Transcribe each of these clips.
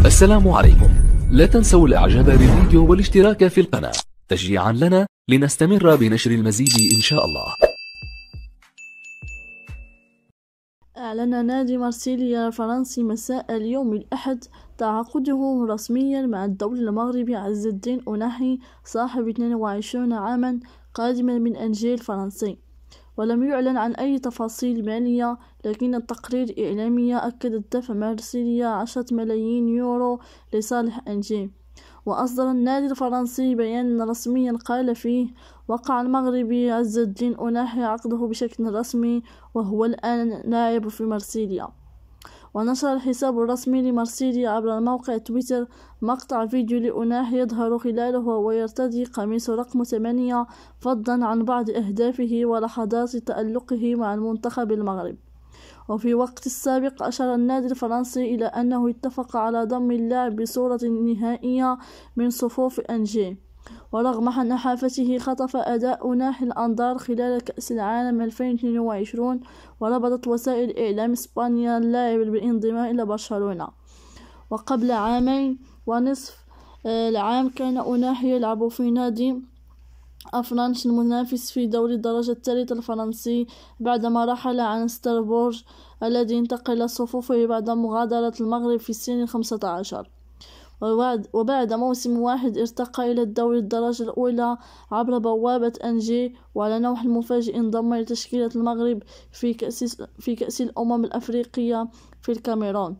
السلام عليكم. لا تنسوا الاعجاب بالفيديو والاشتراك في القناة تشجيعا لنا لنستمر بنشر المزيد ان شاء الله. أعلن نادي مارسيليا الفرنسي مساء اليوم الأحد تعاقده رسميا مع الدولي المغربي عز الدين أوناحي صاحب 22 عاما قادما من أنجيل الفرنسي، ولم يعلن عن أي تفاصيل مالية، لكن التقارير الإعلامية أكدت دفع مارسيليا 10 ملايين يورو لصالح أنجيل. وأصدر النادي الفرنسي بيانا رسميا قال فيه: وقع المغربي عز الدين أوناحي عقده بشكل رسمي، وهو الآن لاعب في مارسيليا. ونشر الحساب الرسمي لمارسيليا عبر موقع تويتر مقطع فيديو لأوناحي يظهر خلاله وهو يرتدي قميص رقم 8 فضلا عن بعض أهدافه ولحظات تألقه مع المنتخب المغرب. وفي وقت السابق أشار النادي الفرنسي إلى أنه اتفق على ضم اللاعب بصورة نهائية من صفوف أنجي. ورغم نحافته خطف أداء أوناحي الأنظار خلال كأس العالم 2022، وربطت وسائل إعلام إسبانيا اللاعب بالانضمام إلى برشلونة. وقبل عامين ونصف العام كان أوناحي يلعب في نادي أفرانش المنافس في دوري الدرجة الثالثة الفرنسي، بعدما رحل عن ستراسبورغ الذي انتقل صفوفه بعد مغادرة المغرب في سن 15. وبعد موسم واحد ارتقى إلى الدوري الدرجة الأولى عبر بوابة أنجي، وعلى نوح المفاجئ انضم لتشكيلة المغرب في كأس الأمم الأفريقية في الكاميرون،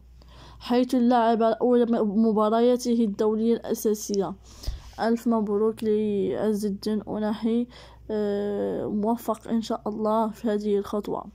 حيث لعب أول مبارياته الدولية الأساسية. ألف مبروك لعز الدين أوناحي، موفق إن شاء الله في هذه الخطوة.